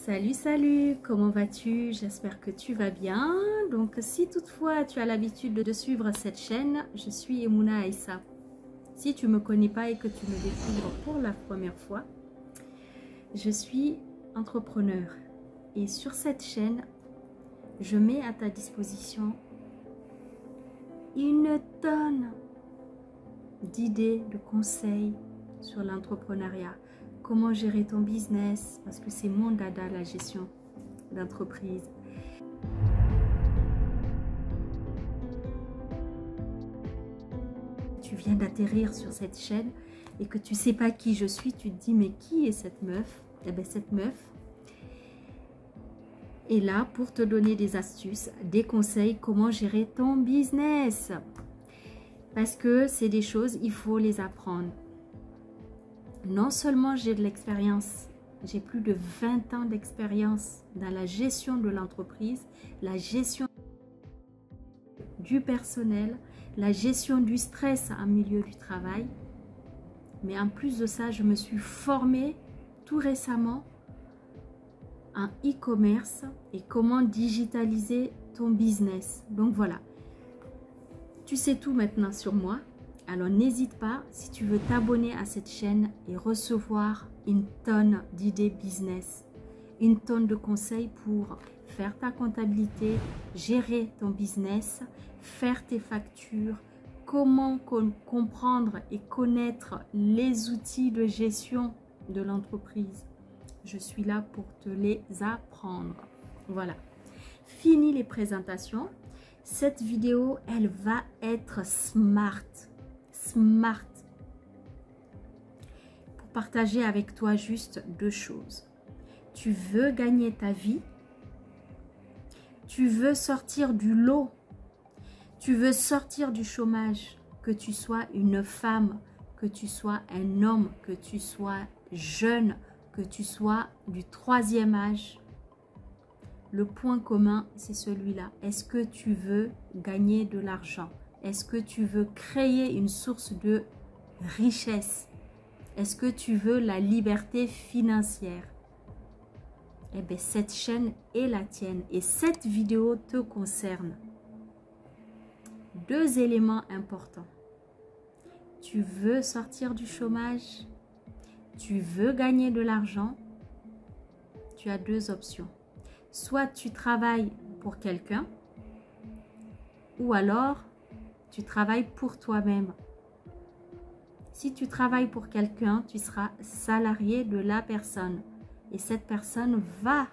Salut, salut, comment vas-tu? J'espère que tu vas bien. Donc, si toutefois tu as l'habitude de suivre cette chaîne, je suis Emouna Aïssa. Si tu ne me connais pas et que tu me découvres pour la première fois, je suis entrepreneur. Et sur cette chaîne, je mets à ta disposition une tonne d'idées, de conseils sur l'entrepreneuriat. Comment gérer ton business, parce que c'est mon dada, la gestion d'entreprise. Tu viens d'atterrir sur cette chaîne et que tu ne sais pas qui je suis, tu te dis mais qui est cette meuf? Eh bien cette meuf est là pour te donner des astuces, des conseils, comment gérer ton business. Parce que c'est des choses, il faut les apprendre. Non seulement j'ai de l'expérience, j'ai plus de 20 ans d'expérience dans la gestion de l'entreprise, la gestion du personnel, la gestion du stress en milieu du travail. Mais en plus de ça, je me suis formée tout récemment en e-commerce et comment digitaliser ton business. Donc voilà, tu sais tout maintenant sur moi. Alors n'hésite pas, si tu veux t'abonner à cette chaîne et recevoir une tonne d'idées business, une tonne de conseils pour faire ta comptabilité, gérer ton business, faire tes factures, comment comprendre et connaître les outils de gestion de l'entreprise. Je suis là pour te les apprendre. Voilà. Fini les présentations. Cette vidéo, elle va être smart. Pour partager avec toi juste deux choses. Tu veux gagner ta vie, tu veux sortir du lot, tu veux sortir du chômage, que tu sois une femme, que tu sois un homme, que tu sois jeune, que tu sois du troisième âge. Le point commun, c'est celui-là. Est-ce que tu veux gagner de l'argent? Est-ce que tu veux créer une source de richesse? Est-ce que tu veux la liberté financière? Eh bien, cette chaîne est la tienne et cette vidéo te concerne. Deux éléments importants. Tu veux sortir du chômage? Tu veux gagner de l'argent? Tu as deux options. Soit tu travailles pour quelqu'un ou alors tu travailles pour toi-même. Si tu travailles pour quelqu'un, tu seras salarié de la personne. Et cette personne va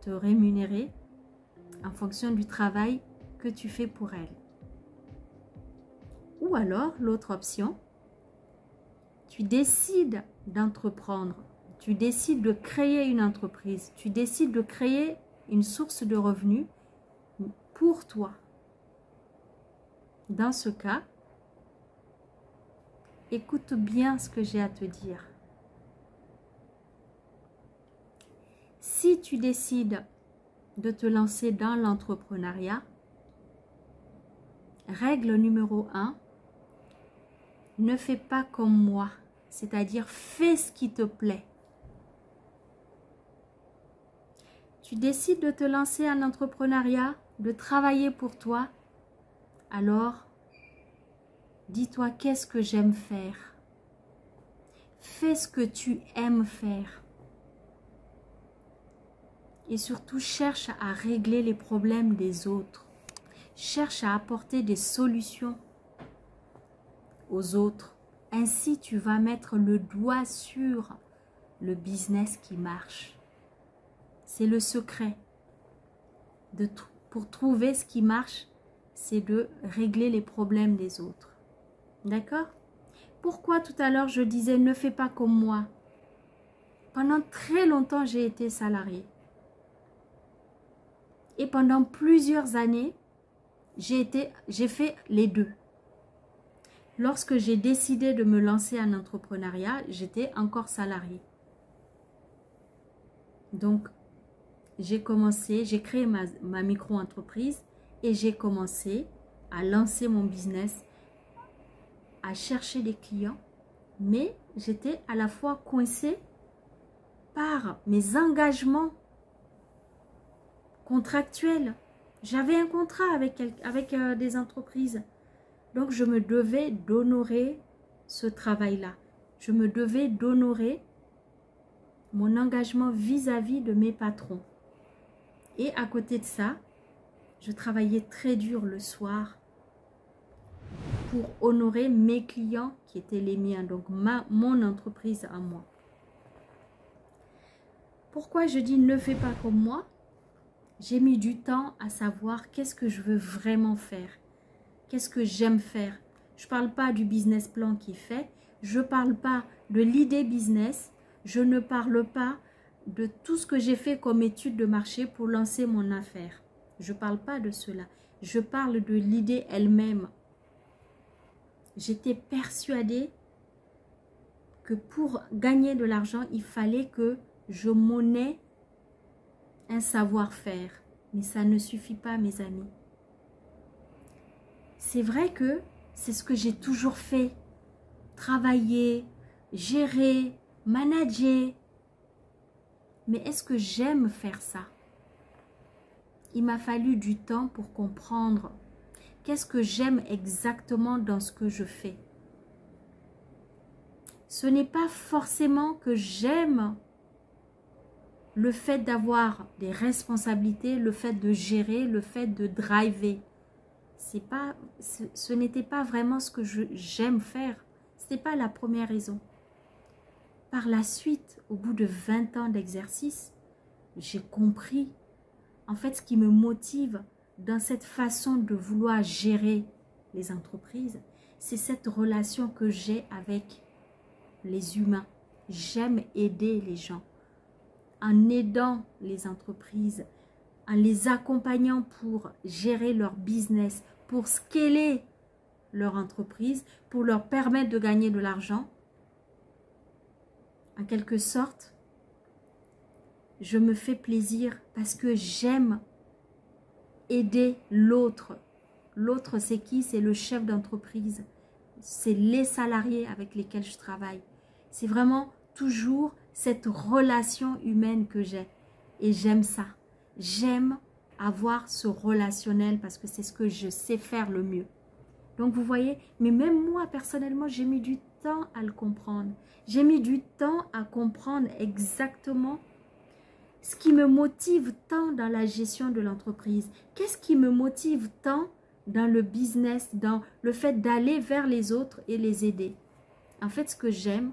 te rémunérer en fonction du travail que tu fais pour elle. Ou alors, l'autre option, tu décides d'entreprendre. Tu décides de créer une entreprise. Tu décides de créer une source de revenus pour toi. Dans ce cas, écoute bien ce que j'ai à te dire. Si tu décides de te lancer dans l'entrepreneuriat, règle numéro 1, ne fais pas comme moi, c'est-à-dire fais ce qui te plaît. Tu décides de te lancer en entrepreneuriat, de travailler pour toi, alors dis-toi qu'est-ce que j'aime faire. Fais ce que tu aimes faire. Et surtout, cherche à régler les problèmes des autres. Cherche à apporter des solutions aux autres. Ainsi, tu vas mettre le doigt sur le business qui marche. C'est le secret. Pour trouver ce qui marche, c'est de régler les problèmes des autres. D'accord? Pourquoi tout à l'heure je disais ne fais pas comme moi? Pendant très longtemps, j'ai été salariée. Et pendant plusieurs années, j'ai fait les deux. Lorsque j'ai décidé de me lancer en entrepreneuriat, j'étais encore salariée. Donc, j'ai créé ma micro-entreprise et j'ai commencé à lancer mon business, à chercher des clients. Mais j'étais à la fois coincée par mes engagements contractuel. J'avais un contrat avec des entreprises. Donc, je me devais d'honorer ce travail-là. Je me devais d'honorer mon engagement vis-à-vis de mes patrons. Et à côté de ça, je travaillais très dur le soir pour honorer mes clients qui étaient les miens, donc mon entreprise à moi. Pourquoi je dis ne fais pas comme moi? J'ai mis du temps à savoir qu'est-ce que je veux vraiment faire. Qu'est-ce que j'aime faire? Je ne parle pas du business plan qui est fait. Je ne parle pas de l'idée business. Je ne parle pas de tout ce que j'ai fait comme étude de marché pour lancer mon affaire. Je ne parle pas de cela. Je parle de l'idée elle-même. J'étais persuadée que pour gagner de l'argent, il fallait que je monnaie un savoir-faire. Mais ça ne suffit pas, mes amis. C'est vrai que c'est ce que j'ai toujours fait. Travailler, gérer, manager. Mais est-ce que j'aime faire ça? Il m'a fallu du temps pour comprendre qu'est-ce que j'aime exactement dans ce que je fais. Ce n'est pas forcément que j'aime le fait d'avoir des responsabilités, le fait de gérer, le fait de driver. Ce n'était pas vraiment ce que j'aime faire. Ce n'était pas la première raison. Par la suite, au bout de 20 ans d'exercice, j'ai compris en fait ce qui me motive dans cette façon de vouloir gérer les entreprises. C'est cette relation que j'ai avec les humains. J'aime aider les gens. En aidant les entreprises, en les accompagnant pour gérer leur business, pour scaler leur entreprise, pour leur permettre de gagner de l'argent. En quelque sorte, je me fais plaisir parce que j'aime aider l'autre. L'autre, c'est qui? C'est le chef d'entreprise. C'est les salariés avec lesquels je travaille. C'est vraiment toujours cette relation humaine que j'ai. Et j'aime ça. J'aime avoir ce relationnel parce que c'est ce que je sais faire le mieux. Donc vous voyez, mais même moi personnellement, j'ai mis du temps à le comprendre. J'ai mis du temps à comprendre exactement ce qui me motive tant dans la gestion de l'entreprise. Qu'est-ce qui me motive tant dans le business, dans le fait d'aller vers les autres et les aider. En fait, ce que j'aime,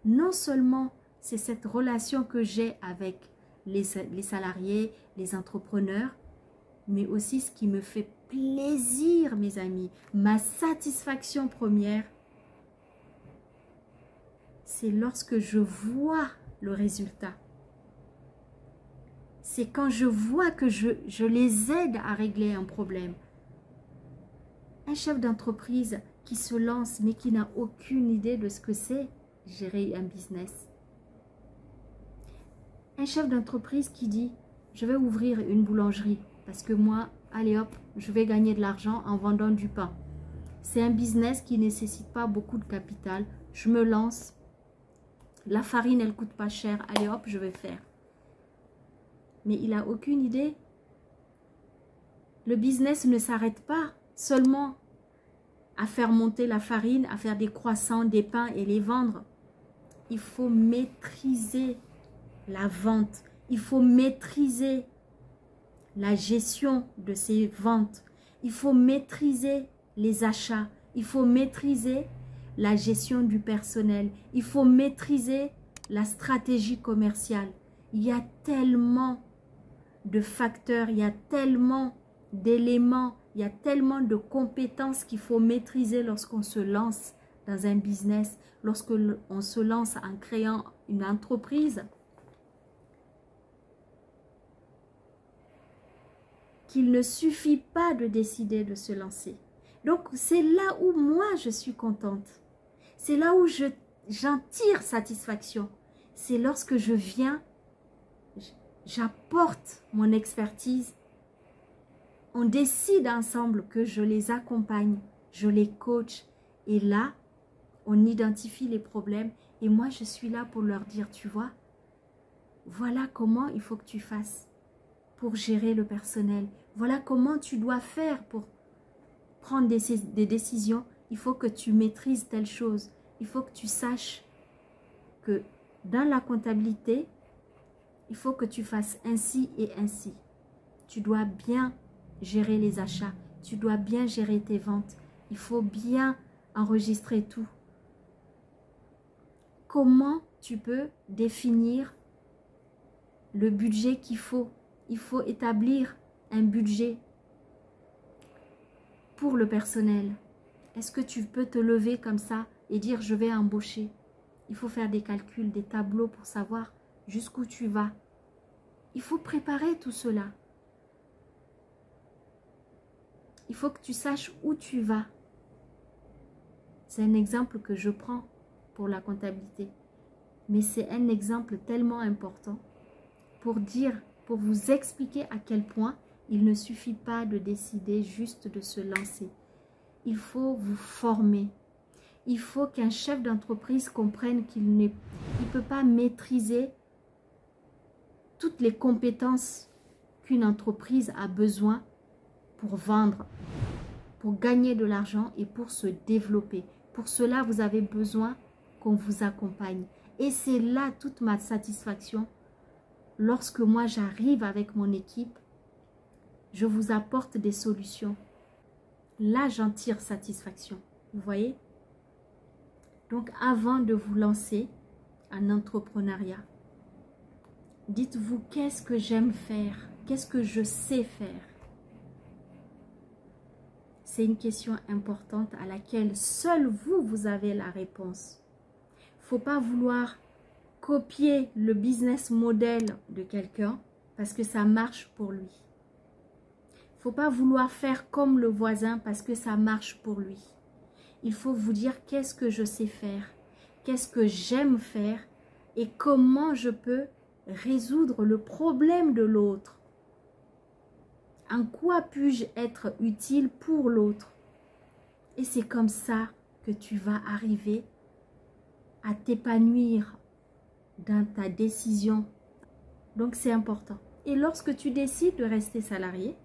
non seulement c'est cette relation que j'ai avec les salariés, les entrepreneurs, mais aussi ce qui me fait plaisir, mes amis, ma satisfaction première, c'est lorsque je vois le résultat. C'est quand je vois que je les aide à régler un problème. Un chef d'entreprise qui se lance mais qui n'a aucune idée de ce que c'est gérer un business. Un chef d'entreprise qui dit « Je vais ouvrir une boulangerie parce que moi, allez hop, je vais gagner de l'argent en vendant du pain. C'est un business qui ne nécessite pas beaucoup de capital. Je me lance. La farine, elle ne coûte pas cher. Allez hop, je vais faire. » Mais il n'a aucune idée. Le business ne s'arrête pas seulement à faire monter la farine, à faire des croissants, des pains et les vendre. Il faut maîtriser la vente. Il faut maîtriser la gestion de ces ventes. Il faut maîtriser les achats. Il faut maîtriser la gestion du personnel. Il faut maîtriser la stratégie commerciale. Il y a tellement de facteurs, il y a tellement d'éléments, il y a tellement de compétences qu'il faut maîtriser lorsqu'on se lance dans un business, lorsqu'on se lance en créant une entreprise, qu'il ne suffit pas de décider de se lancer. Donc, c'est là où moi, je suis contente. C'est là où j'en tire satisfaction. C'est lorsque je viens, j'apporte mon expertise. On décide ensemble que je les accompagne, je les coach. Et là, on identifie les problèmes. Et moi, je suis là pour leur dire, tu vois, voilà comment il faut que tu fasses. pour gérer le personnel. Voilà comment tu dois faire pour prendre des décisions. Il faut que tu maîtrises telle chose. Il faut que tu saches que dans la comptabilité, il faut que tu fasses ainsi et ainsi. Tu dois bien gérer les achats. Tu dois bien gérer tes ventes. Il faut bien enregistrer tout. Comment tu peux définir le budget qu'il faut? Il faut établir un budget pour le personnel. Est-ce que tu peux te lever comme ça et dire je vais embaucher? Il faut faire des calculs, des tableaux pour savoir jusqu'où tu vas. Il faut préparer tout cela. Il faut que tu saches où tu vas. C'est un exemple que je prends pour la comptabilité. Mais c'est un exemple tellement important pour dire, pour vous expliquer à quel point il ne suffit pas de décider juste de se lancer. Il faut vous former. Il faut qu'un chef d'entreprise comprenne qu'il ne peut pas maîtriser toutes les compétences qu'une entreprise a besoin pour vendre, pour gagner de l'argent et pour se développer. Pour cela, vous avez besoin qu'on vous accompagne. Et c'est là toute ma satisfaction. Lorsque moi j'arrive avec mon équipe, je vous apporte des solutions. Là, j'en tire satisfaction. Vous voyez? Donc, avant de vous lancer en entrepreneuriat, dites-vous, qu'est-ce que j'aime faire? Qu'est-ce que je sais faire? C'est une question importante à laquelle seul vous avez la réponse. Il ne faut pas vouloir copier le business model de quelqu'un parce que ça marche pour lui. Il ne faut pas vouloir faire comme le voisin parce que ça marche pour lui. Il faut vous dire qu'est-ce que je sais faire, qu'est-ce que j'aime faire et comment je peux résoudre le problème de l'autre. En quoi puis-je être utile pour l'autre? Et c'est comme ça que tu vas arriver à t'épanouir dans ta décision. Donc c'est important. Et lorsque tu décides de rester salarié,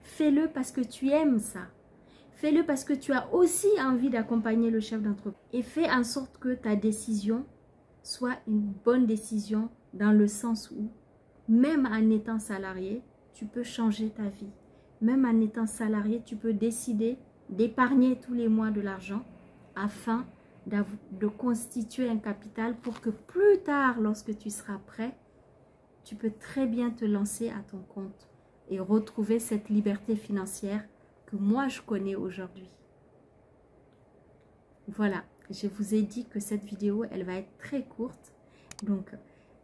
fais-le parce que tu aimes ça. Fais-le parce que tu as aussi envie d'accompagner le chef d'entreprise. Et fais en sorte que ta décision soit une bonne décision dans le sens où, même en étant salarié, tu peux changer ta vie. Même en étant salarié, tu peux décider d'épargner tous les mois de l'argent afin de constituer un capital pour que plus tard, lorsque tu seras prêt, tu peux très bien te lancer à ton compte et retrouver cette liberté financière que moi je connais aujourd'hui. Voilà, je vous ai dit que cette vidéo, elle va être très courte. Donc,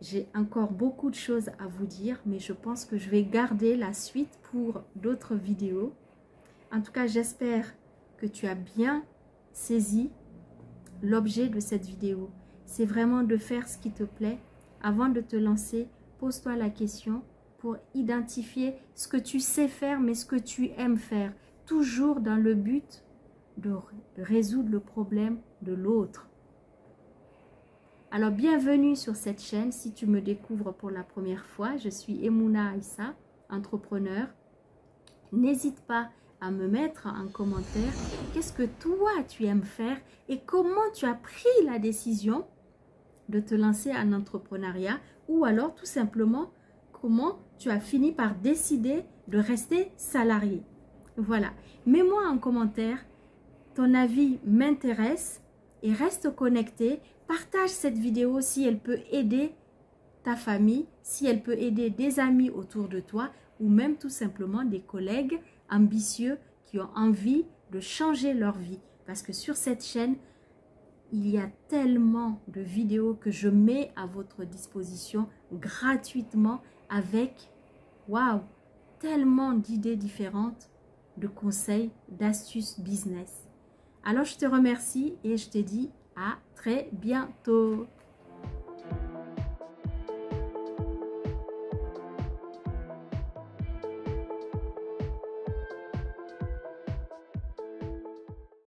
j'ai encore beaucoup de choses à vous dire, mais je pense que je vais garder la suite pour d'autres vidéos. En tout cas, j'espère que tu as bien saisi l'objet de cette vidéo. C'est vraiment de faire ce qui te plaît. Avant de te lancer, pose-toi la question pour identifier ce que tu sais faire, mais ce que tu aimes faire. Toujours dans le but de résoudre le problème de l'autre. Alors, bienvenue sur cette chaîne. Si tu me découvres pour la première fois, je suis Emouna Aïssa, entrepreneur. N'hésite pas à me mettre en commentaire qu'est-ce que toi tu aimes faire et comment tu as pris la décision de te lancer en entrepreneuriat, ou alors tout simplement comment tu as fini par décider de rester salarié. Voilà, mets-moi en commentaire, ton avis m'intéresse et reste connecté. Partage cette vidéo si elle peut aider ta famille, si elle peut aider des amis autour de toi ou même tout simplement des collègues ambitieux qui ont envie de changer leur vie. Parce que sur cette chaîne, il y a tellement de vidéos que je mets à votre disposition gratuitement avec, waouh, tellement d'idées différentes, de conseils, d'astuces business. Alors, je te remercie et je te dis à très bientôt.